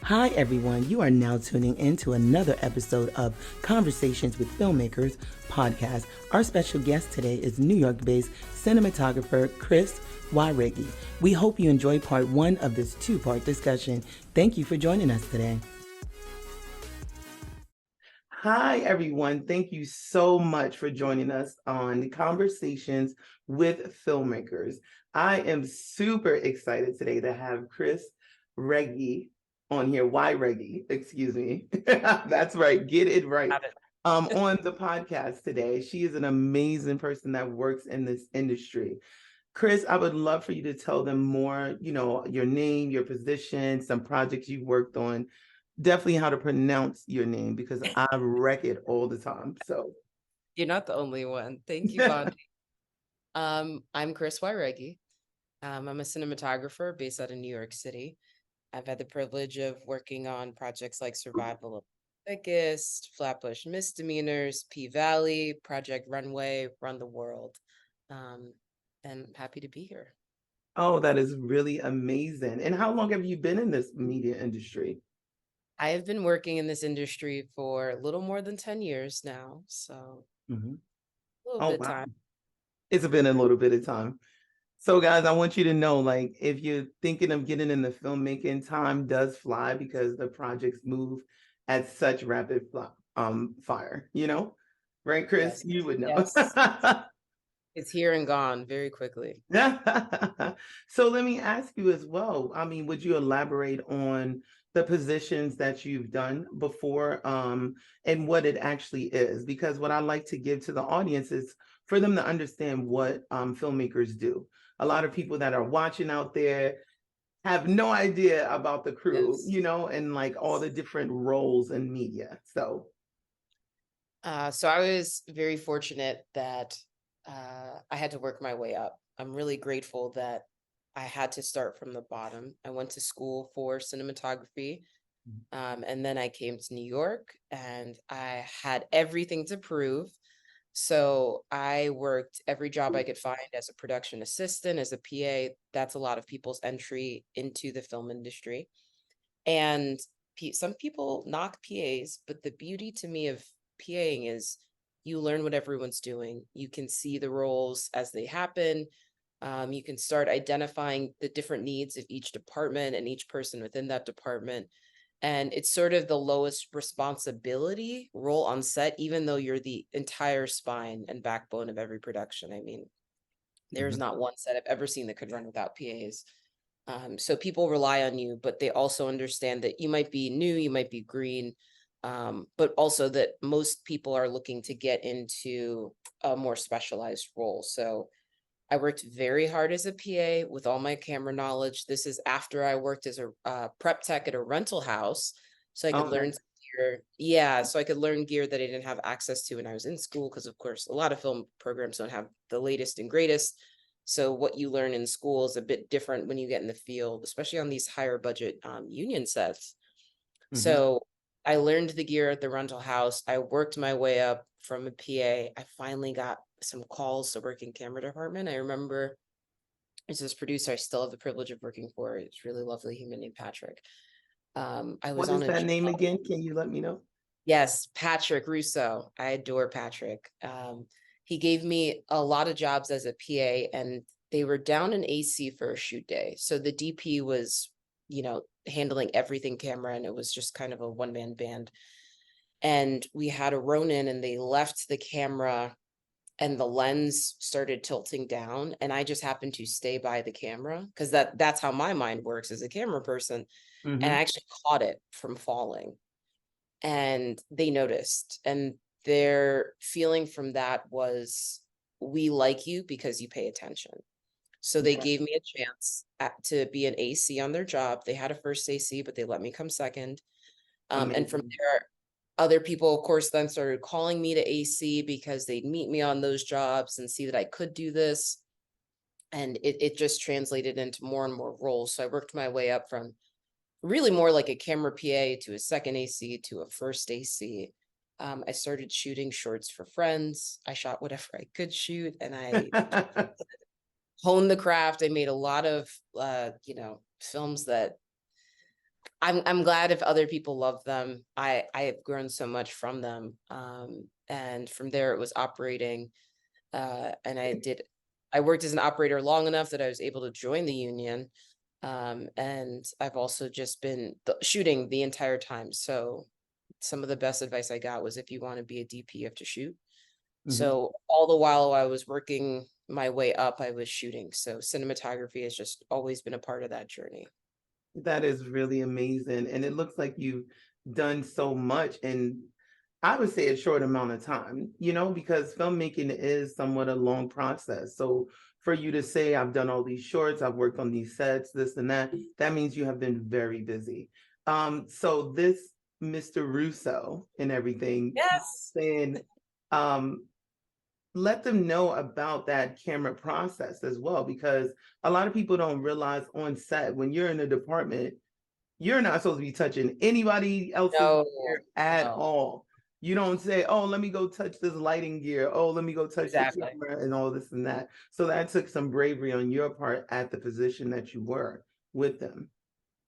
Hi, everyone. You are now tuning in to another episode of Conversations with Filmmakers podcast. Our special guest today is New York-based cinematographer Chris Wairegi. We hope you enjoy part one of this two-part discussion. Thank you for joining us today. Hi, everyone. Thank you so much for joining us on Conversations with Filmmakers. I am super excited today to have Chris Wairegi on here. Wairegi, excuse me. That's right. Get it right. On the podcast today. She is an amazing person that works in this industry. Chris, I would love for you to tell them more, your name, your position, some projects you've worked on, definitely how to pronounce your name because I wreck it all the time. So you're not the only one. Thank you, Bondi. I'm Chris Wairegi. I'm a cinematographer based out of New York City. I've had the privilege of working on projects like Survival of Thickest, Flatbush Misdemeanors, P-Valley, Project Runway, Run the World. And I'm happy to be here. Oh, that is really amazing. And how long have you been in this media industry? I have been working in this industry for a little more than 10 years now. So a little bit of time. It's been a little bit of time. So guys, I want you to know, like, if you're thinking of getting in the filmmaking, time does fly because the projects move at such rapid fire, right, Chris? Yes. You would know. Yes. It's here and gone very quickly. So let me ask you as well. I mean, would you elaborate on the positions that you've done before and what it actually is? Because what I like to give to the audience is for them to understand what filmmakers do. A lot of people that are watching out there have no idea about the crew, yes. And like all the different roles in media. So I was very fortunate that I had to work my way up. I'm really grateful that I had to start from the bottom. I went to school for cinematography, and then I came to New York and I had everything to prove. So I worked every job I could find as a production assistant, as a PA. That's a lot of people's entry into the film industry. And some people knock PAs, but the beauty to me of PAing is you learn what everyone's doing. You can see the roles as they happen. You can start identifying the different needs of each department and each person within that department. And it's sort of the lowest responsibility role on set, even though you're the entire spine and backbone of every production. I mean, there's not one set I've ever seen that could run without PAs. So people rely on you, but they also understand that you might be new, you might be green, but also that most people are looking to get into a more specialized role. So I worked very hard as a PA with all my camera knowledge. This is after I worked as a prep tech at a rental house. So I could learn gear. Yeah, so I could learn gear that I didn't have access to when I was in school, because of course, a lot of film programs don't have the latest and greatest. So what you learn in school is a bit different when you get in the field, especially on these higher budget union sets. So I learned the gear at the rental house. I worked my way up from a PA. I finally got some calls to work in camera department. I remember there's this producer I still have the privilege of working for. It's really lovely human named Patrick. I was what is that name again? Can you let me know? Yes, Patrick Russo. I adore Patrick. He gave me a lot of jobs as a PA, and they were down in AC for a shoot day. So the DP was, handling everything camera, and it was just kind of a one-man band. And we had a Ronin, and they left the camera and the lens started tilting down, and I just happened to stay by the camera because that's how my mind works as a camera person. And I actually caught it from falling, and they noticed, and their feeling from that was, we like you because you pay attention. So they gave me a chance to be an AC on their job. They had a first AC, but they let me come second. And from there, other people, of course, then started calling me to AC because they'd meet me on those jobs and see that I could do this. And it just translated into more and more roles. So I worked my way up from really more like a camera PA to a second AC to a first AC. I started shooting shorts for friends. I shot whatever I could shoot, and I honed the craft. I made a lot of, films that I'm glad if other people love them. I have grown so much from them. And from there it was operating. And I worked as an operator long enough that I was able to join the union. And I've also just been shooting the entire time. So some of the best advice I got was, if you want to be a DP, you have to shoot. Mhm. So all the while I was working my way up, I was shooting. So cinematography has just always been a part of that journey. That is really amazing. And it looks like you've done so much in, I would say, a short amount of time, because filmmaking is somewhat a long process. So for you to say, I've done all these shorts, I've worked on these sets, this and that means you have been very busy. So this Mr. Russo and everything, Yes. saying, um, let them know about that camera process as well, because a lot of people don't realize on set, when you're in a department, you're not supposed to be touching anybody else's No, gear at no, all. You don't say, oh, let me go touch this lighting gear. Oh, let me go touch the exactly. camera and all this and that. So that took some bravery on your part at the position that you were with them.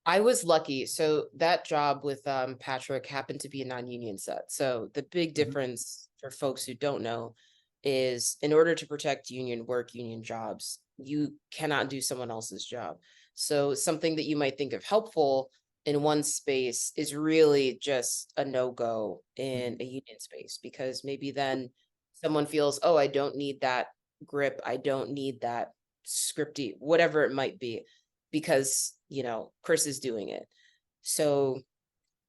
I was lucky. So that job with Patrick happened to be a non-union set. So the big Mhm. difference for folks who don't know is, in order to protect union work, union jobs, you cannot do someone else's job. So something that you might think of helpful in one space is really just a no-go in a union space, because maybe then someone feels, oh, I don't need that grip. I don't need that scripty, whatever it might be, because, Chris is doing it. So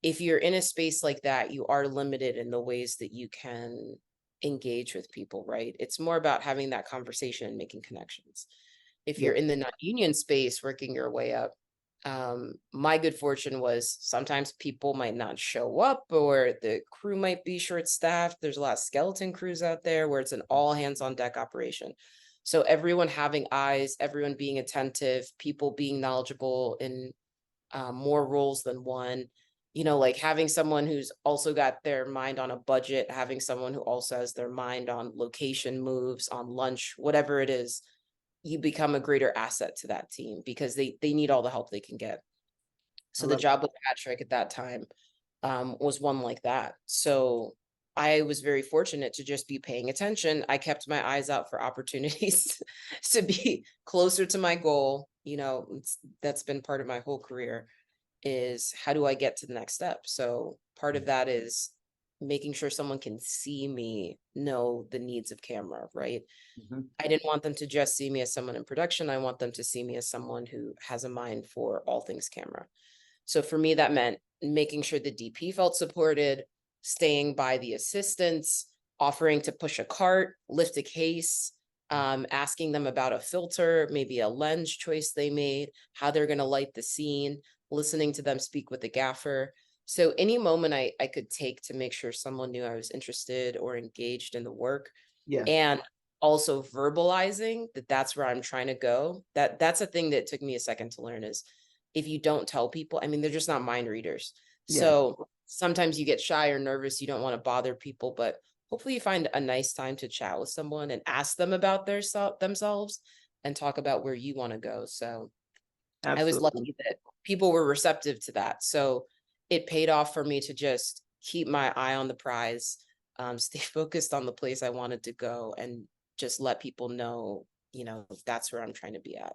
if you're in a space like that, you are limited in the ways that you can engage with people, right? It's more about having that conversation and making connections. If Yeah. you're in the non-union space, working your way up, my good fortune was sometimes people might not show up, or the crew might be short-staffed. There's a lot of skeleton crews out there where it's an all hands on deck operation. So everyone having eyes, everyone being attentive, people being knowledgeable in more roles than one, like having someone who's also got their mind on a budget, having someone who also has their mind on location moves, on lunch, whatever it is, you become a greater asset to that team, because they need all the help they can get. I So the love job with Patrick at that time was one like that. So I was very fortunate to just be paying attention. I kept my eyes out for opportunities to be closer to my goal. That's been part of my whole career, is how do I get to the next step? So part of that is making sure someone can see me, know the needs of camera, right? Mhm. I didn't want them to just see me as someone in production. I want them to see me as someone who has a mind for all things camera. So for me, that meant making sure the DP felt supported, staying by the assistants, offering to push a cart, lift a case, asking them about a filter, maybe a lens choice they made, how they're going to light the scene, listening to them speak with the gaffer. So any moment I could take to make sure someone knew I was interested or engaged in the work, Yes. and also verbalizing that that's where I'm trying to go. That's a thing that took me a second to learn, is if you don't tell people, I mean, they're just not mind readers. Yes. So sometimes you get shy or nervous, you don't want to bother people, but hopefully you find a nice time to chat with someone and ask them about themselves, and talk about where you want to go. So I was Absolutely. lucky that people were receptive to that. So it paid off for me to just keep my eye on the prize, stay focused on the place I wanted to go, and just let people know, that's where I'm trying to be at.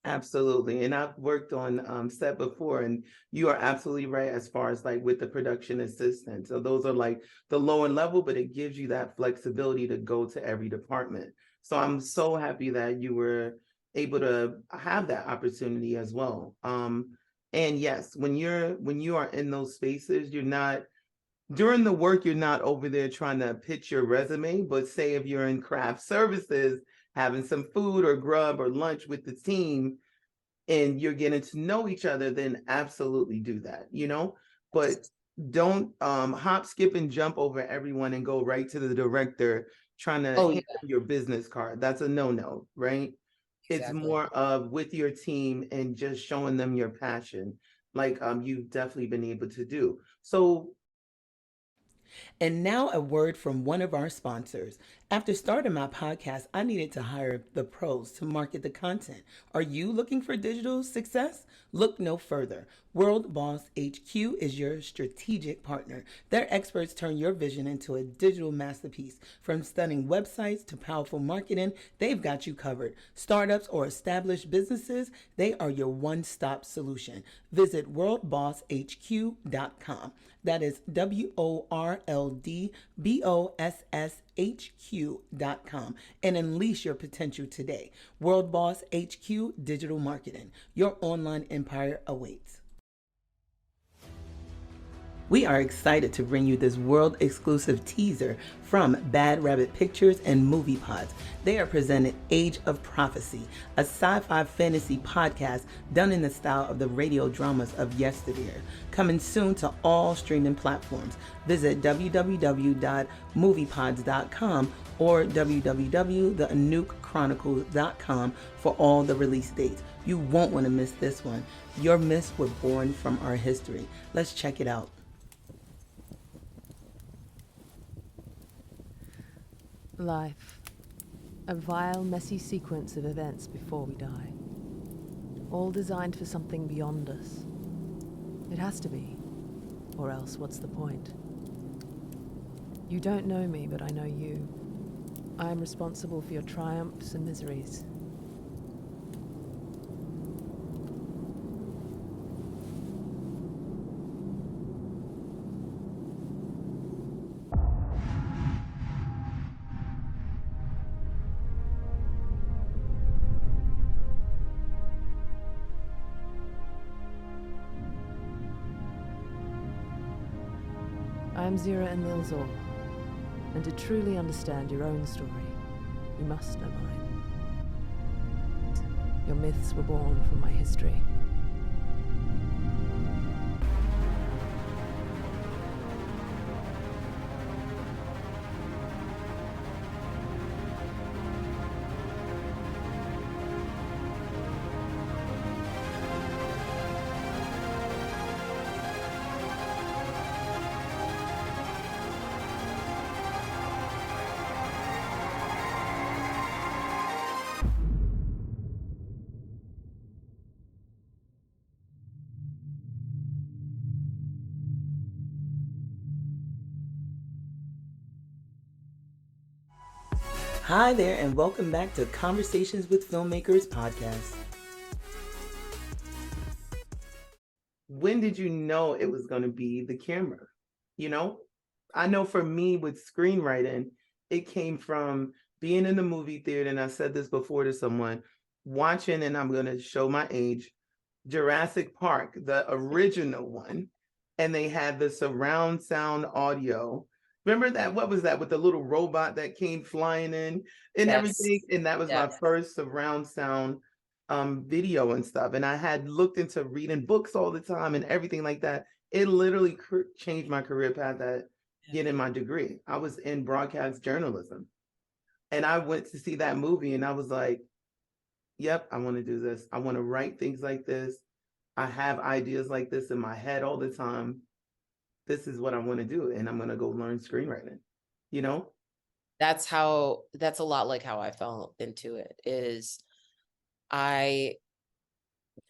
Absolutely. And I've worked on set before, and you are absolutely right as far as like with the production assistant. So those are like the lower level, but it gives you that flexibility to go to every department. So I'm so happy that you were able to have that opportunity as well. And yes, when you are in those spaces, you're not during the work, you're not over there trying to pitch your resume, but say if you're in craft services, having some food or grub or lunch with the team, and you're getting to know each other, then absolutely do that. But don't hop, skip, and jump over everyone and go right to the director trying to Oh hand yeah, them your business card. That's a no-no, right? It's exactly. more of with your team and just showing them your passion, like you've definitely been able to do. So, and now a word from one of our sponsors, After starting my podcast, I needed to hire the pros to market the content. Are you looking for digital success? Look no further. World Boss HQ is your strategic partner. Their experts turn your vision into a digital masterpiece. From stunning websites to powerful marketing, they've got you covered. Startups or established businesses, they are your one-stop solution. Visit worldbosshq.com. That is WORLDBOSSHQ.com and unleash your potential today. World Boss HQ Digital Marketing. Your online empire awaits. We are excited to bring you this world exclusive teaser from Bad Rabbit Pictures and Movie Pods. They are presented Age of Prophecy, a sci-fi fantasy podcast done in the style of the radio dramas of yesteryear. Coming soon to all streaming platforms. Visit www.moviepods.com or www.anukechronicles.com for all the release dates. You won't want to miss this one. Your myths were born from our history. Let's check it out. Life. A vile, messy sequence of events before we die. All designed for something beyond us. It has to be. Or else, what's the point? You don't know me, but I know you. I am responsible for your triumphs and miseries. I am Zira and Nilzor, and to truly understand your own story, you must know mine. Your myths were born from my history. Hi there, and welcome back to Conversations with Filmmakers podcast. When did you know it was going to be the camera? You know, I know for me with screenwriting, it came from being in the movie theater, and I said this before to someone, watching, and I'm going to show my age, Jurassic Park, the original one, and they had the surround sound audio. Remember that? What was that with the little robot that came flying in and everything? And that was my first surround sound video and stuff. And I had looked into reading books all the time and everything like that. It literally changed my career path at getting my degree. I was in broadcast journalism. And I went to see that movie and I was like, yep, I want to do this. I want to write things like this. I have ideas like this in my head all the time. This is what I want to do, and I'm going to go learn screenwriting, you know? That's a lot like how I fell into it.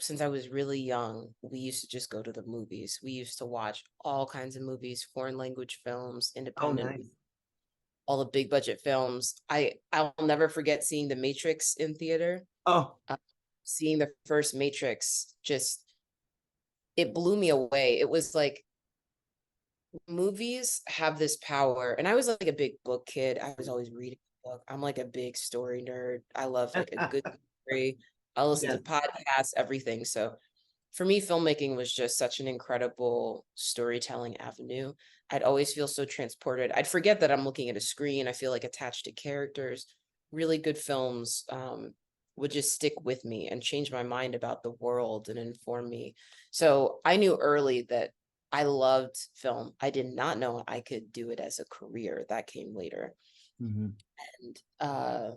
Since I was really young, we used to just go to the movies. We used to watch all kinds of movies, foreign language films, independent, nice. all the big budget films. I'll never forget seeing The Matrix in theater. Seeing the first Matrix, it blew me away. It was like, movies have this power, and I was like a big book kid. I was always reading a book. I'm like a big story nerd. I love like a good story. I listen to podcasts, everything. So for me, filmmaking was just such an incredible storytelling avenue. I'd always feel so transported. I'd forget that I'm looking at a screen. I feel like attached to characters. Really good films would just stick with me and change my mind about the world and inform me. So I knew early that I loved film. I did not know I could do it as a career. That came later. Mm-hmm. And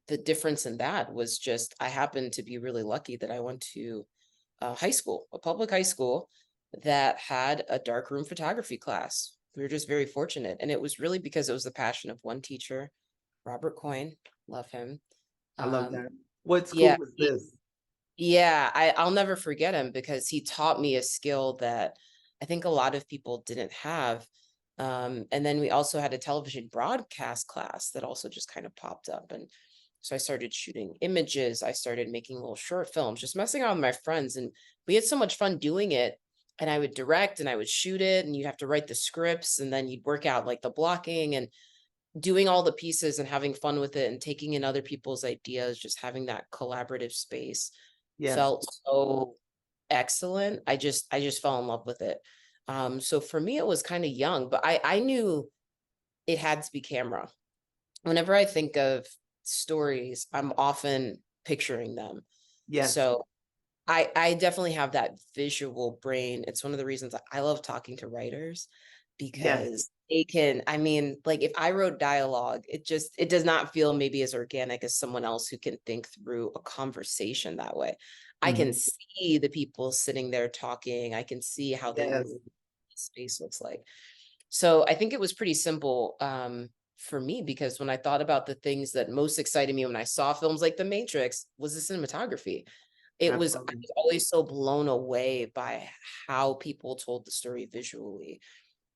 the difference in that was just, I happened to be really lucky that I went to a public high school that had a darkroom photography class. We were just very fortunate. And it was really because it was the passion of one teacher Robert Coyne, love him. I love that. What school Yeah, was this? yeah, I'll never forget him because he taught me a skill that I think a lot of people didn't have. And then we also had a television broadcast class that also just kind of popped up. And so I started shooting images. I started making little short films, just messing around with my friends. And we had so much fun doing it. And I would direct and I would shoot it, and you'd have to write the scripts, and then you'd work out like the blocking and doing all the pieces and having fun with it and taking in other people's ideas, just having that collaborative space Yes. felt so excellent. I just fell in love with it. So for me, it was kind of young, but I knew it had to be camera. Whenever I think of stories, I'm often picturing them. Yes. So I definitely have that visual brain. It's one of the reasons I love talking to writers, because they can, I mean, like if I wrote dialogue, it does not feel maybe as organic as someone else who can think through a conversation that way. I can see the people sitting there talking. I can see how they Yes. move, the space looks like. So I think it was pretty simple for me, because when I thought about the things that most excited me when I saw films like The Matrix was the cinematography. I was always so blown away by how people told the story visually.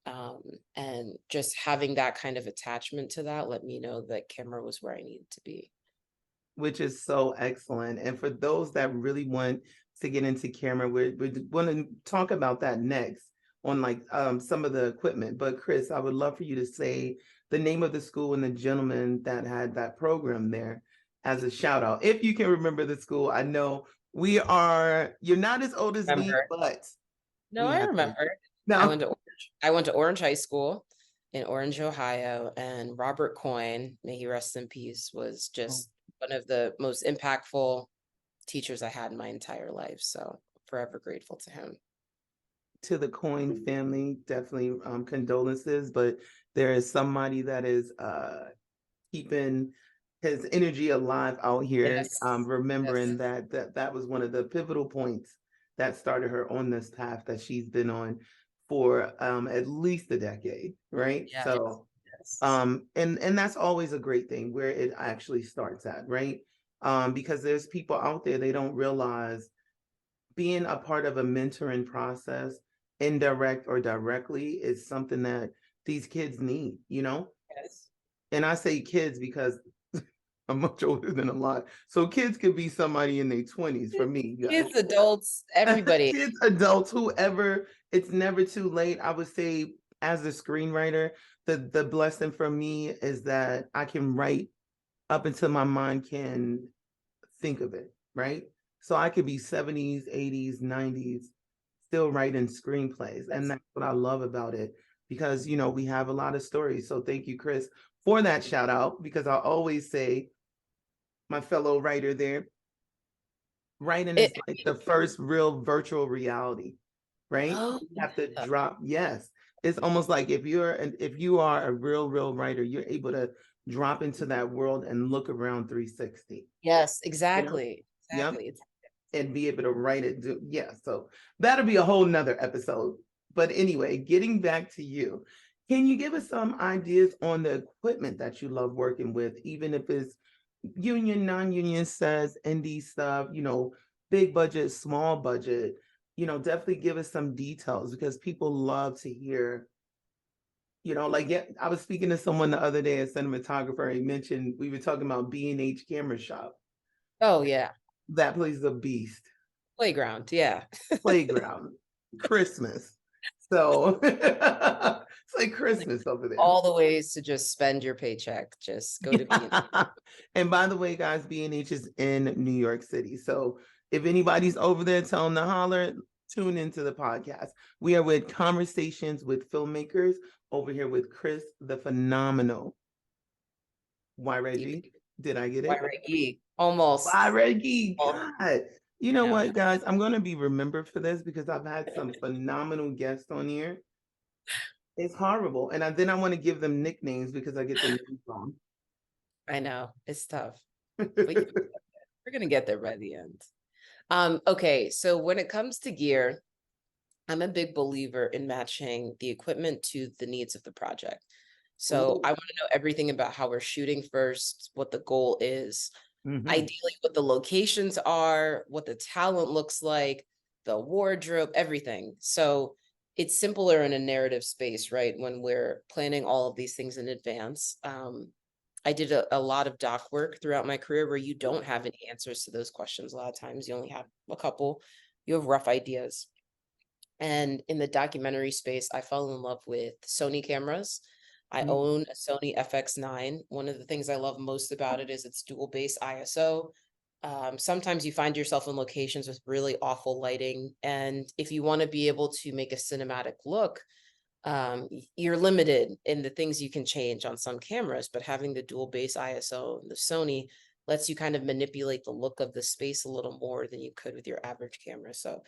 And just having that kind of attachment to that let me know that camera was where I needed to be. Which is so excellent. And for those that really want to get into camera, we want to talk about that next on like some of the equipment. But Chris, I would love for you to say the name of the school and the gentleman that had that program there as a shout out. If you can remember the school, I know you're not as old as me, but no, I remember. No. I went to Orange High School in Orange, Ohio, and Robert Coyne, may he rest in peace, was just one of the most impactful teachers I had in my entire life. So forever grateful to him. To the Coyne family, definitely condolences, but there is somebody that is keeping his energy alive out here. Yes. Remembering that was one of the pivotal points that started her on this path that she's been on for at least a decade, right? Yes. So and that's always a great thing where it actually starts at, right? Because there's people out there, they don't realize being a part of a mentoring process, indirect or directly, is something that these kids need, you know? Yes. And I say kids because I'm much older than a lot. So kids could be somebody in their 20s for me. Kids, adults, everybody. Kids, adults, whoever, it's never too late. I would say as a screenwriter, the blessing for me is that I can write up until my mind can think of it, right? So I could be 70s, 80s, 90s, still writing screenplays. And that's what I love about it, because, you know, we have a lot of stories. So thank you, Chris, for that shout out, because I always say, my fellow writer there, writing is like the first real virtual reality, right? Oh, You have to drop. Yes. It's almost like if you are a real writer, you're able to drop into that world and look around 360. yes, exactly. You know? Exactly. Yep. And be able to write it. So that'll be a whole nother episode. But anyway, getting back to you, can you give us some ideas on the equipment that you love working with, even if it's union, non-union sets, indie stuff, you know, big budget, small budget, you know, definitely give us some details, because people love to hear, you know, like, yeah, I was speaking to someone the other day, a cinematographer, he mentioned, we were talking about B&H Camera Shop. Oh, yeah. That place is a beast. Playground, yeah. Playground, Christmas. So it's like Christmas over there. All the ways to just spend your paycheck. Just go to B&H. And by the way, guys, B&H is in New York City. So if anybody's over there, tell them to holler, tune into the podcast. We are with Conversations with Filmmakers, over here with Chris, the phenomenal Wairegi. Did I get it? Wairegi. Almost. Wairegi. God. You know what, guys? I'm going to be remembered for this, because I've had some phenomenal guests on here. It's horrible. And then I want to give them nicknames because I get the names wrong. I know. It's tough. We're going to get there by the end. Okay. So when it comes to gear, I'm a big believer in matching the equipment to the needs of the project. So Ooh. I want to know everything about how we're shooting first, what the goal is, Mhm. ideally what the locations are, what the talent looks like, the wardrobe, everything. So it's simpler in a narrative space, right? When we're planning all of these things in advance. I did a lot of doc work throughout my career where you don't have any answers to those questions. A lot of times you only have a couple, you have rough ideas. And in the documentary space, I fell in love with Sony cameras. I Mhm. own a Sony FX9. One of the things I love most about it is it's dual base ISO. Sometimes you find yourself in locations with really awful lighting. And if you want to be able to make a cinematic look, you're limited in the things you can change on some cameras, but having the dual base ISO and the Sony lets you kind of manipulate the look of the space a little more than you could with your average camera. So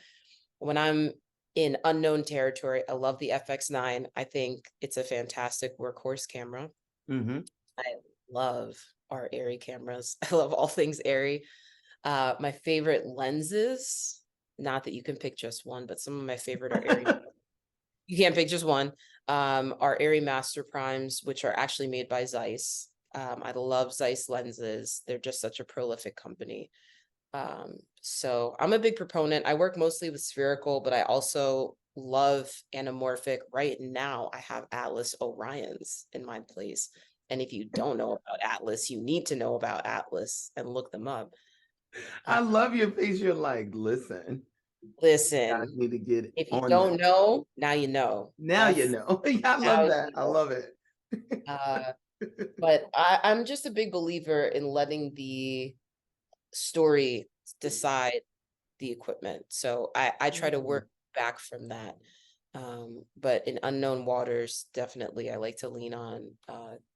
when I'm in unknown territory, I love the FX9. I think it's a fantastic workhorse camera. Mhm. I love our ARRI cameras. I love all things ARRI. My favorite lenses, not that you can pick just one, but some of my favorite are ARRI. You can't pick just one. Our ARRI Master Primes, which are actually made by Zeiss. I love Zeiss lenses. They're just such a prolific company. So I'm a big proponent. I work mostly with spherical, but I also love anamorphic. Right now, I have Atlas Orions in my place. And if you don't know about Atlas, you need to know about Atlas and look them up. I Uh, love your face. You're like, listen, I listen, need to get if you on don't that. know, now you know. Now you That's know. I now love that. you I know. love it. Uh, but I'm just a big believer in letting the story decide the equipment. So I try to work back from that. But in unknown waters, definitely I like to lean on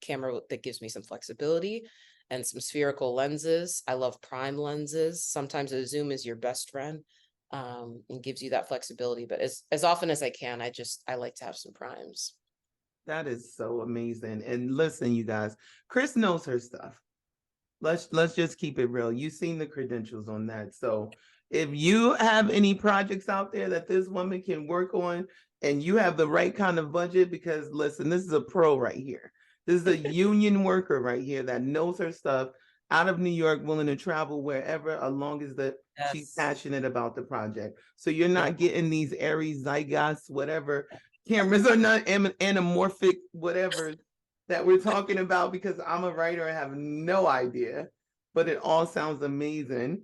camera that gives me some flexibility and some spherical lenses. I love prime lenses. Sometimes a zoom is your best friend and gives you that flexibility. But as often as I can, I like to have some primes. That is so amazing. And listen, you guys, Chris knows her stuff. Let's just keep it real. You've seen the credentials on that. So if you have any projects out there that this woman can work on and you have the right kind of budget, because listen, this is a pro right here. This is a union worker right here that knows her stuff, out of New York, willing to travel wherever, as long as she's Yes. passionate about the project. So you're Yeah. not getting these Aries, Zygots, whatever cameras are not anamorphic, whatever that we're talking about, because I'm a writer and have no idea, but it all sounds amazing.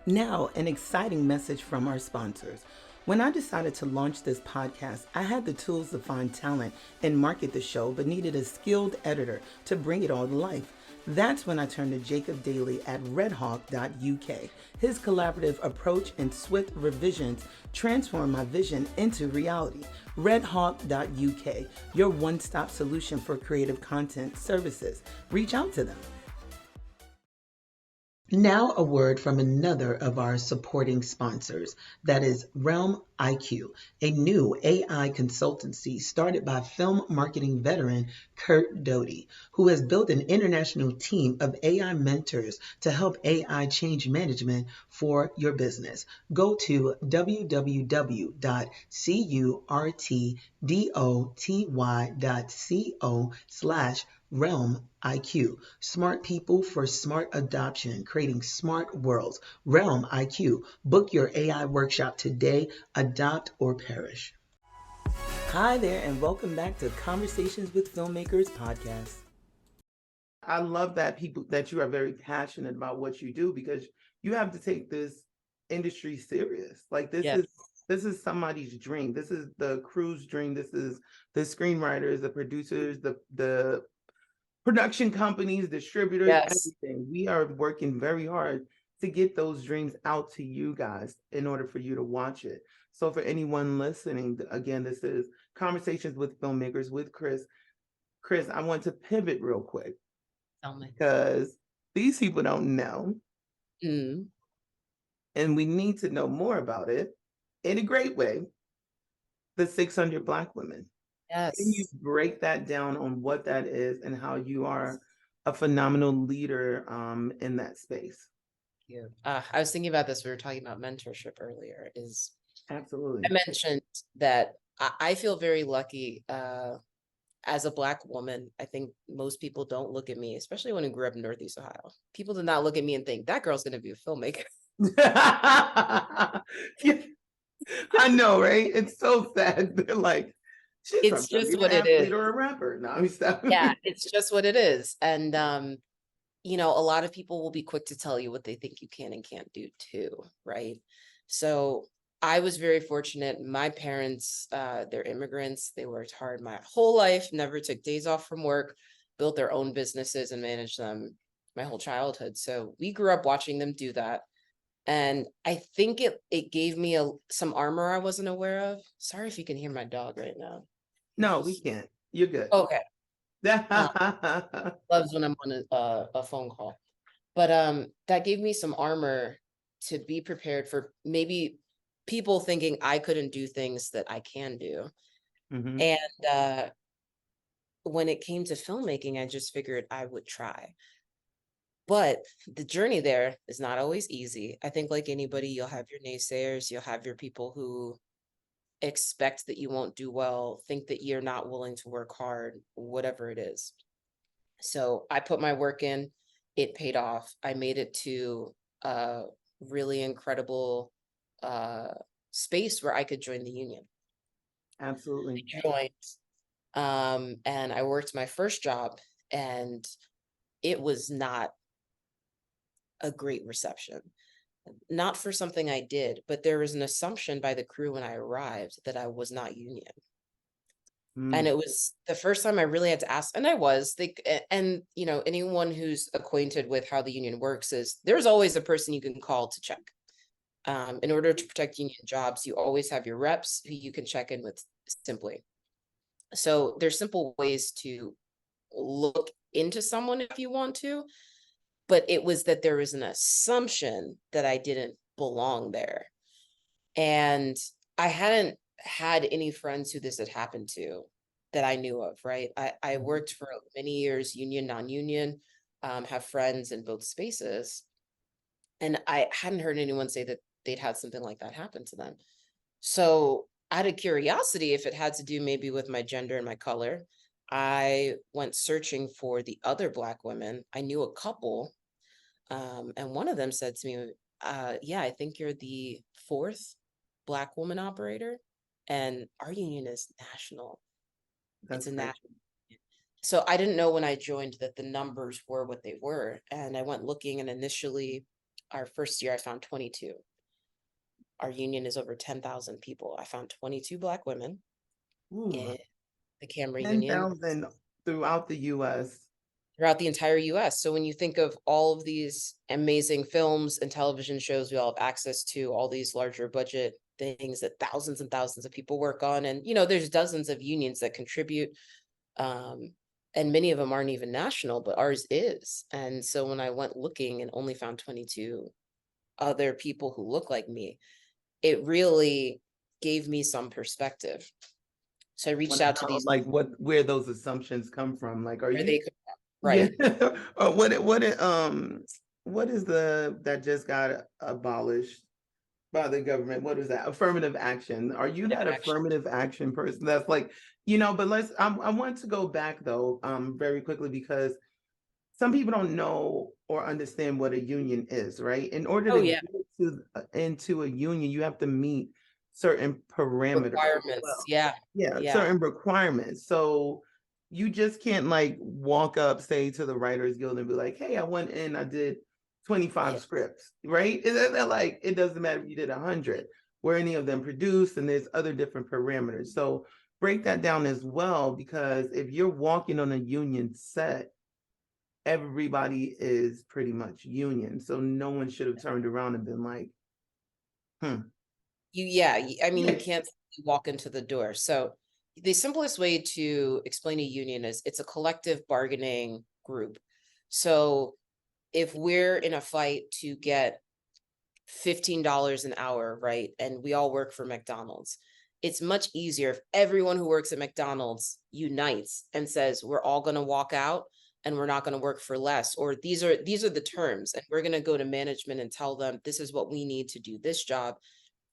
Now, an exciting message from our sponsors. When I decided to launch this podcast, I had the tools to find talent and market the show, but needed a skilled editor to bring it all to life. That's when I turned to Jacob Daly at redhawk.uk. His collaborative approach and swift revisions transformed my vision into reality. redhawk.uk, your one-stop solution for creative content services. Reach out to them. Now a word from another of our supporting sponsors, that is Realm IQ, a new AI consultancy started by film marketing veteran Kurt Doty, who has built an international team of AI mentors to help AI change management for your business. Go to www.curtdoty.co/Realm IQ. Smart people for smart adoption, creating smart worlds. Realm IQ. Book your AI workshop today. Adopt or perish. Hi there, and welcome back to Conversations with Filmmakers podcast. I love that you are very passionate about what you do, because you have to take this industry serious. Like Yeah. this is somebody's dream. This is the crew's dream. This is the screenwriters, the producers, the production companies, distributors, Yes. everything. We are working very hard to get those dreams out to you guys in order for you to watch it. So for anyone listening, again, this is Conversations with Filmmakers with Chris. Chris, I want to pivot real quick Tell me. because these people don't know, Mm, and we need to know more about it in a great way. The 600 Black women. Can you yes. break that down on what that is and how you are a phenomenal leader in that space? Yeah. I was thinking about this. We were talking about mentorship earlier. Absolutely. I mentioned that I feel very lucky as a Black woman, I think most people don't look at me, especially when I grew up in Northeast Ohio. People do not look at me and think that girl's going to be a filmmaker. Yeah, I know, right? It's so sad. They're like, she's It's probably just gonna what be an it is. athlete or a rapper. No, I'm stopping. Yeah, it's just what it is. And, you know, a lot of people will be quick to tell you what they think you can and can't do too, right? So I was very fortunate. My parents, they're immigrants. They worked hard my whole life, never took days off from work, built their own businesses and managed them my whole childhood. So we grew up watching them do that. And I think it gave me some armor I wasn't aware of. Sorry if you can hear my dog right now. No, we can't. You're good. Okay. Loves when I'm on a phone call. But that gave me some armor to be prepared for maybe people thinking I couldn't do things that I can do. Mhm. And when it came to filmmaking, I just figured I would try. But the journey there is not always easy. I think like anybody, you'll have your naysayers, you'll have your people who expect that you won't do well, think that you're not willing to work hard, whatever it is. So I put my work in, it paid off. I made it to a really incredible space where I could join the union. Absolutely. I joined, and I worked my first job, and it was not a great reception. Not for something I did, but there was an assumption by the crew when I arrived that I was not union. And it was the first time I really had to ask, and I was, and you know, anyone who's acquainted with how the union works is there's always a person you can call to check. In order to protect union jobs, you always have your reps who you can check in with simply. So there's simple ways to look into someone if you want to, but it was that there was an assumption that I didn't belong there. And I hadn't had any friends who this had happened to that I knew of, right? I worked for many years, union, non-union, have friends in both spaces. And I hadn't heard anyone say that they'd had something like that happen to them. So out of curiosity, if it had to do maybe with my gender and my color, I went searching for the other Black women. I knew a couple, and one of them said to me, yeah, I think you're the 4th Black woman operator, and our union is national. That's It's a great. national. So I didn't know when I joined that the numbers were what they were. And I went looking, and initially our first year I found 22. Our union is over 10,000 people. I found 22 Black women in the Camera Union 10,000 throughout the US. throughout the entire US. So when you think of all of these amazing films and television shows we all have access to, all these larger budget things that thousands and thousands of people work on, and you know, there's dozens of unions that contribute, and many of them aren't even national, but ours is. And so when I went looking and only found 22 other people who look like me, it really gave me some perspective. So I reached out to these, like where those assumptions come from. Like, are where you they could, right? Yeah. Or what is that just got abolished by the government? What is that? Affirmative action. Are you that affirmative action person? That's like, but I want to go back though, very quickly, because some people don't know or understand what a union is, right? In order to get into a union, you have to meet certain parameters. Requirements. Yeah. Certain requirements. So you just can't like walk up, say to the Writers Guild and be like, hey, I went in, I did 25 scripts, right? They're like, it doesn't matter if you did 100, where any of them produced, and there's other different parameters. So break that down as well, because if you're walking on a union set, everybody is pretty much union. So no one should have turned around and been like, I mean, you can't walk into the door. So the simplest way to explain a union is it's a collective bargaining group. So if we're in a fight to get $15 an hour, right, and we all work for McDonald's, it's much easier if everyone who works at McDonald's unites and says, we're all going to walk out and we're not going to work for less, or these are the terms, and we're going to go to management and tell them this is what we need to do this job.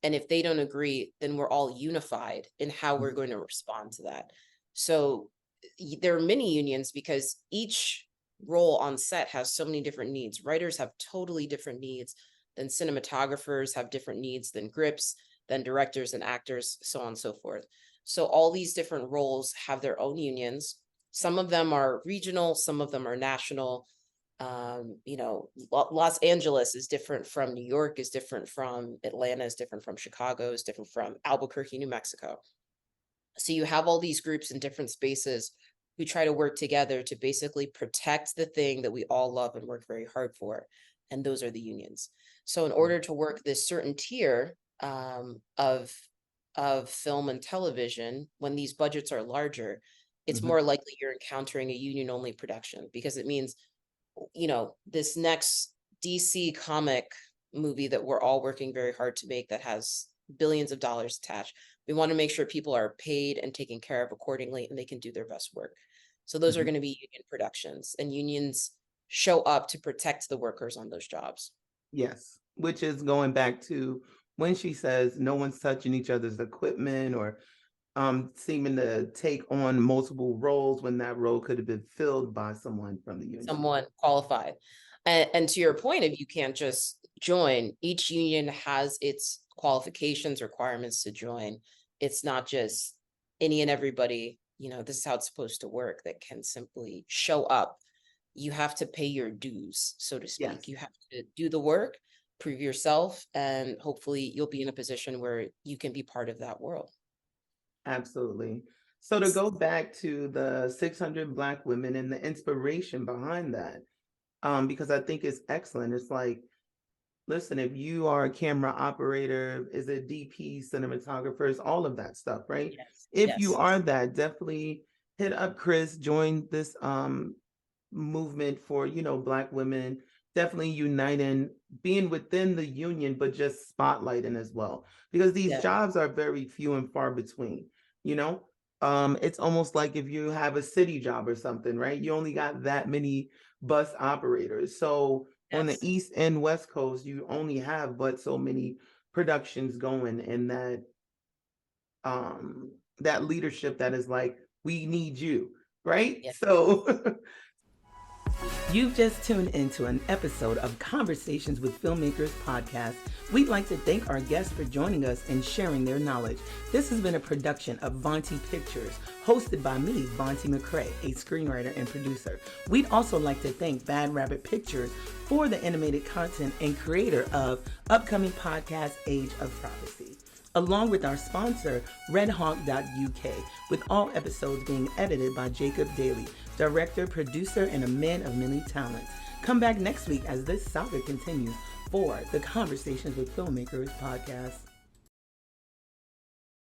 And if they don't agree, then we're all unified in how we're going to respond to that. So there are many unions because each role on set has so many different needs. Writers have totally different needs than cinematographers have different needs than grips, than directors and actors, so on and so forth. So all these different roles have their own unions. Some of them are regional, some of them are national. Los Angeles is different from New York, is different from Atlanta, is different from Chicago, is different from Albuquerque, New Mexico. So you have all these groups in different spaces who try to work together to basically protect the thing that we all love and work very hard for. And those are the unions. So in order to work this certain tier of film and television, when these budgets are larger, it's more likely you're encountering a union only production, because it means, this next DC comic movie that we're all working very hard to make that has billions of dollars attached. We want to make sure people are paid and taken care of accordingly and they can do their best work. So those are going to be union productions, and unions show up to protect the workers on those jobs. Yes, which is going back to when she says no one's touching each other's equipment or seeming to take on multiple roles when that role could have been filled by someone from the union. Someone qualified. And to your point, if you can't just join, each union has its qualifications, requirements to join. It's not just any and everybody, this is how it's supposed to work, that can simply show up. You have to pay your dues, so to speak. Yes. You have to do the work, prove yourself, and hopefully you'll be in a position where you can be part of that world. Absolutely. So to go back to the 600 Black women and the inspiration behind that, because I think it's excellent. It's like, listen, if you are a camera operator, is it DP, cinematographers, all of that stuff, right? Yes. If Yes. you are that, definitely hit up Chris, join this movement for, Black women, definitely uniting, being within the union, but just spotlighting as well, because these Yeah. jobs are very few and far between, it's almost like if you have a city job or something, right? You only got that many bus operators. So on the Yes. East and West Coast, you only have but so many productions going, and that leadership that is like, we need you, right? Yeah. So you've just tuned into an episode of Conversations with Filmmakers podcast. We'd like to thank our guests for joining us and sharing their knowledge. This has been a production of Vonti Pictures, hosted by me, Vonti McCrae, a screenwriter and producer. We'd also like to thank Bad Rabbit Pictures for the animated content and creator of upcoming podcast Age of Prophecy, along with our sponsor, redhawk.uk, with all episodes being edited by Jacob Daly, director, producer, and a man of many talents. Come back next week as this saga continues for the Conversations with Filmmakers podcast.